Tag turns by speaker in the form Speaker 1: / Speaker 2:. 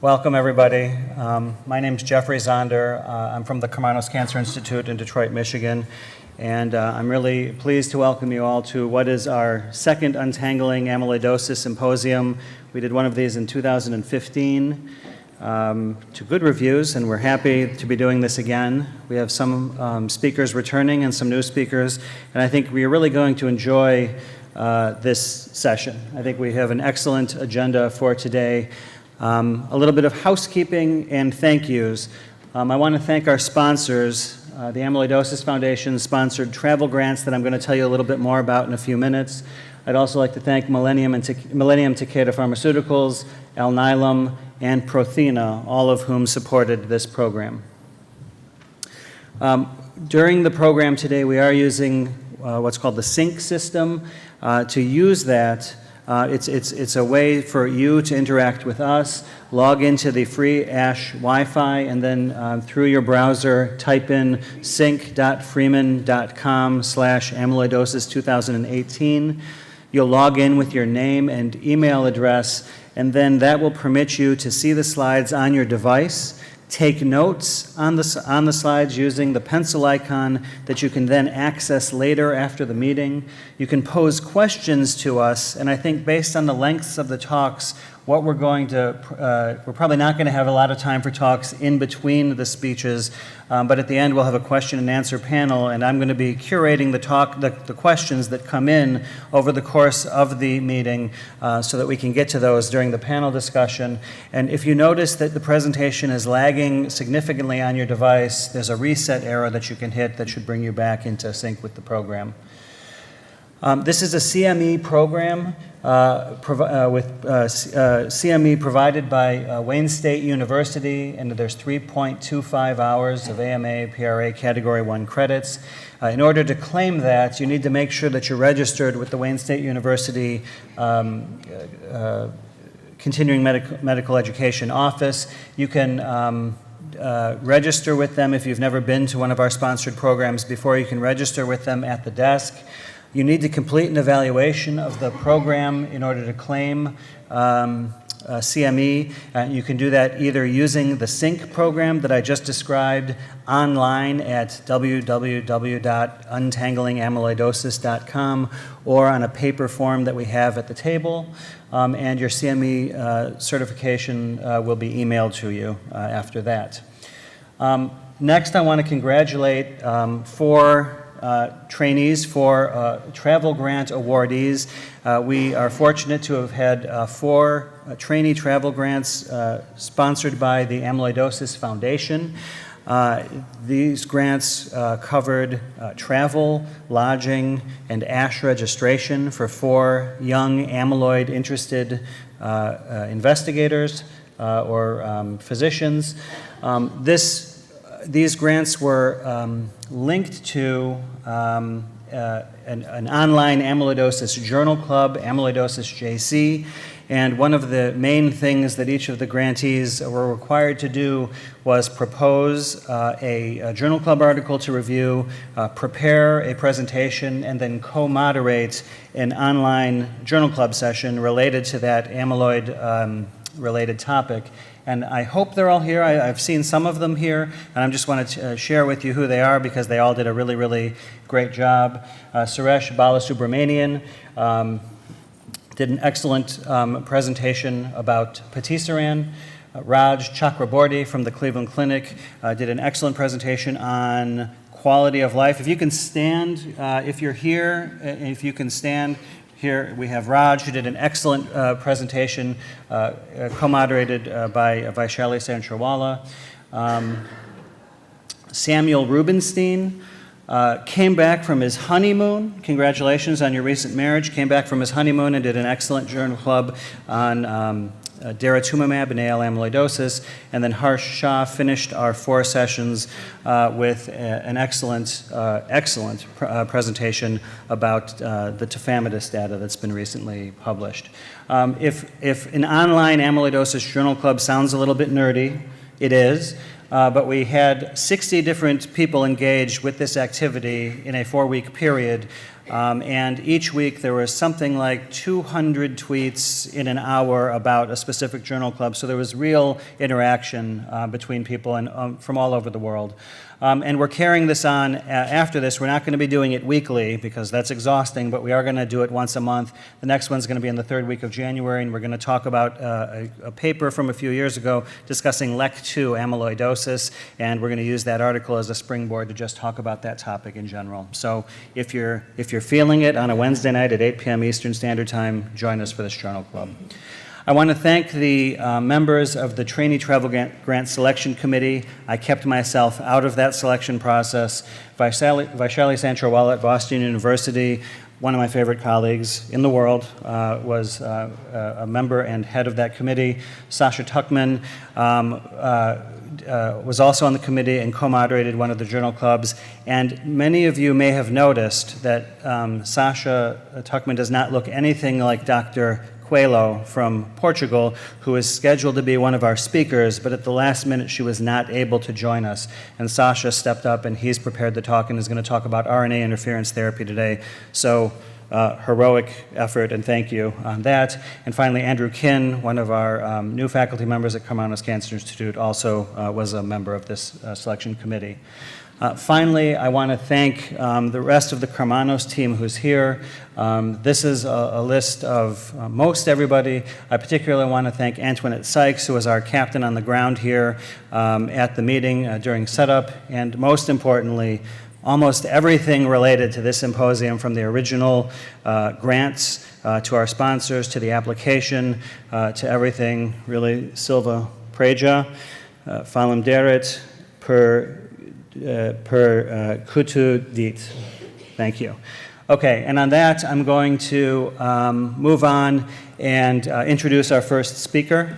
Speaker 1: Welcome, everybody. My name's Jeffrey Zonder. I'm from the Karmanos Cancer Institute in Detroit, Michigan, and I'm really pleased to welcome you all to what is our second Untangling Amyloidosis Symposium. We did one of these in 2015 to good reviews, and we're happy to be doing this again. We have some speakers returning and some new speakers, and I think we are really going to enjoy this session. I think we have an excellent agenda for today. A little bit of housekeeping and thank yous. I want to thank our sponsors. The Amyloidosis Foundation sponsored travel grants that I'm going to tell you a little bit more about in a few minutes. I'd also like to thank Millennium Takeda Pharmaceuticals, Alnylam, and Prothena, all of whom supported this program. During the program today, we are using what's called the sync system. To use that, it's a way for you to interact with us, log into the free ASH Wi-Fi, and then through your browser, type in sync.freeman.com/amyloidosis2018. You'll log in with your name and email address, and then that will permit you to see the slides on your device, take notes on the slides using the pencil icon that you can then access later after the meeting. You can pose questions to us, and I think based on the lengths of the talks, what we're probably not going to have a lot of time for talks in between the speeches, but at the end we'll have a question and answer panel, and I'm going to be curating the questions that come in over the course of the meeting so that we can get to those during the panel discussion. And if you notice that the presentation is lagging significantly on your device, there's a reset arrow that you can hit that should bring you back into sync with the program. This is a CME program CME provided by Wayne State University, and there's 3.25 hours of AMA PRA Category 1 credits. In order to claim that, you need to make sure that you're registered with the Wayne State University Continuing Medical Education Office. You can register with them if you've never been to one of our sponsored programs before. You can register with them at the desk. You need to complete an evaluation of the program in order to claim CME. You can do that either using the SYNC program that I just described online at www.untanglingamyloidosis.com or on a paper form that we have at the table. And your CME certification will be emailed to you after that. Next, I want to congratulate four trainees, for travel grant awardees. We are fortunate to have had four trainee travel grants sponsored by the Amyloidosis Foundation. These grants covered travel, lodging, and ASH registration for four young amyloid-interested investigators or physicians. These grants were linked to an online amyloidosis journal club, Amyloidosis JC, and one of the main things that each of the grantees were required to do was propose a journal club article to review, prepare a presentation, and then co-moderate an online journal club session related to that amyloid-related topic. And I hope they're all here. I've seen some of them here, and I just want to share with you who they are because they all did a really, really great job. Suresh Balasubramanian did an excellent presentation about patisiran. Raj Chakraborty from the Cleveland Clinic did an excellent presentation on quality of life. If you can stand, if you're here, if you can stand. Here we have Raj, who did an excellent presentation, co-moderated by Vaishali Sancharwala. Samuel Rubenstein came back from his honeymoon. Congratulations on your recent marriage. Came back from his honeymoon and did an excellent journal club on daratumumab and AL amyloidosis, and then Harsh Shah finished our 4 sessions with an excellent presentation about the tafamidis data that's been recently published. If an online amyloidosis journal club sounds a little bit nerdy, it is. But we had 60 different people engaged with this activity in a 4-week period. And each week there was something like 200 tweets in an hour about a specific journal club, so there was real interaction between people and from all over the world. And we're carrying this on after this. We're not going to be doing it weekly because that's exhausting, but we are going to do it once a month. The next one's going to be in the third week of January, and we're going to talk about a paper from a few years ago discussing LEC2 amyloidosis, and we're going to use that article as a springboard to just talk about that topic in general. So if you're feeling it on a Wednesday night at 8 p.m. Eastern Standard Time, join us for this journal club. I want to thank the members of the Trainee Travel Grant Selection Committee. I kept myself out of that selection process. Vaishali Sanchar-Wallet, Boston University, one of my favorite colleagues in the world, was a member and head of that committee. Sasha Tuckman was also on the committee and co-moderated one of the journal clubs. And many of you may have noticed that Sasha Tuckman does not look anything like Dr. Coelho from Portugal, who is scheduled to be one of our speakers, but at the last minute she was not able to join us. And Sasha stepped up and he's prepared to talk and is going to talk about RNA interference therapy today. So heroic effort and thank you on that. And finally, Andrew Kinn, one of our new faculty members at Karmanos Cancer Institute, also was a member of this selection committee. Finally, I want to thank the rest of the Karmanos team who's here. This is a list of most everybody. I particularly want to thank Antoinette Sykes, who was our captain on the ground here at the meeting during setup, and most importantly, almost everything related to this symposium, from the original grants to our sponsors to the application to everything, really, Silva Preja, Falam Deret, per Kutu Dit. Thank you. Okay, and on that, I'm going to move on and introduce our first speaker.